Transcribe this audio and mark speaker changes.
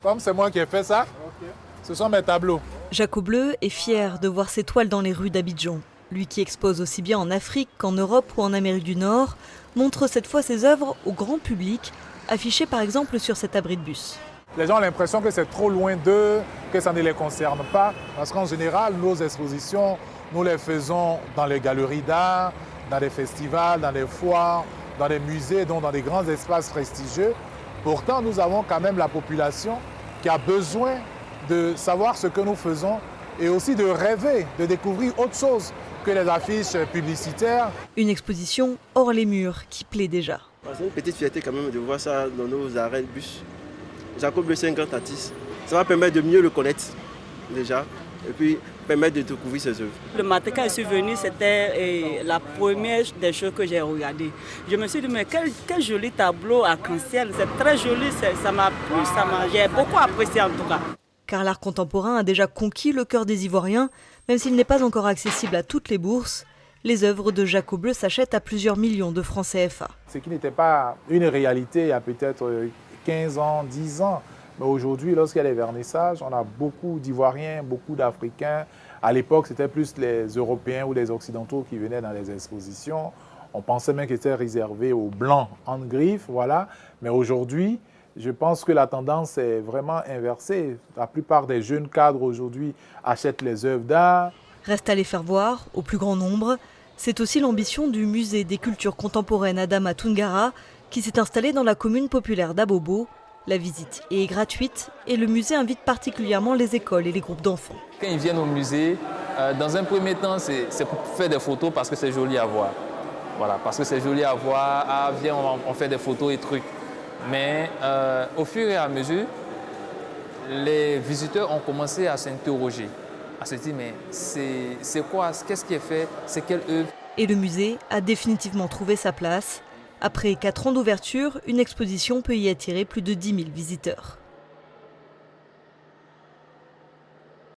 Speaker 1: Comme c'est moi qui ai fait ça, ce sont mes tableaux.
Speaker 2: Jaco Bleu est fier de voir ses toiles dans les rues d'Abidjan. Lui qui expose aussi bien en Afrique qu'en Europe ou en Amérique du Nord, montre cette fois ses œuvres au grand public, affichées par exemple sur cet abri de bus.
Speaker 1: Les gens ont l'impression que c'est trop loin d'eux, que ça ne les concerne pas, parce qu'en général, nos expositions, nous les faisons dans les galeries d'art, dans des festivals, dans des foires, dans des musées, donc dans des grands espaces prestigieux. Pourtant, nous avons quand même la population qui a besoin de savoir ce que nous faisons et aussi de rêver, de découvrir autre chose que les affiches publicitaires.
Speaker 2: Une exposition hors les murs qui plaît déjà.
Speaker 3: C'est une petite fierté quand même de voir ça dans nos arrêts de bus. Jaco Bleu, c'est un grand artiste. Ça va permettre de mieux le connaître déjà et puis permettre de découvrir ses œuvres.
Speaker 4: Le matin quand je suis venue, c'était la première des choses que j'ai regardées. Je me suis dit, mais quel joli tableau arc-en-ciel, c'est très joli, ça m'a plu, j'ai beaucoup apprécié en tout cas.
Speaker 2: Car l'art contemporain a déjà conquis le cœur des Ivoiriens, même s'il n'est pas encore accessible à toutes les bourses. Les œuvres de Jaco Bleu s'achètent à plusieurs millions de francs CFA.
Speaker 1: Ce qui n'était pas une réalité il y a peut-être 15 ans, 10 ans. Mais aujourd'hui, lorsqu'il y a les vernissages, on a beaucoup d'Ivoiriens, beaucoup d'Africains. À l'époque, c'était plus les Européens ou les Occidentaux qui venaient dans les expositions. On pensait même que c'était réservé aux Blancs en griffe, voilà. Mais aujourd'hui, je pense que la tendance est vraiment inversée. La plupart des jeunes cadres aujourd'hui achètent les œuvres d'art.
Speaker 2: Reste à les faire voir, au plus grand nombre. C'est aussi l'ambition du musée des cultures contemporaines Adama Toungara, qui s'est installé dans la commune populaire d'Abobo. La visite est gratuite et le musée invite particulièrement les écoles et les groupes d'enfants.
Speaker 5: Quand ils viennent au musée, dans un premier temps, c'est pour faire des photos parce que c'est joli à voir. Voilà, parce que c'est joli à voir. Ah, viens, on fait des photos et trucs. Mais au fur et à mesure, les visiteurs ont commencé à s'interroger, à se dire mais c'est quoi, qu'est-ce qui est fait, c'est quelle œuvre.
Speaker 2: Et le musée a définitivement trouvé sa place. Après 4 ans d'ouverture, une exposition peut y attirer plus de 10 000 visiteurs.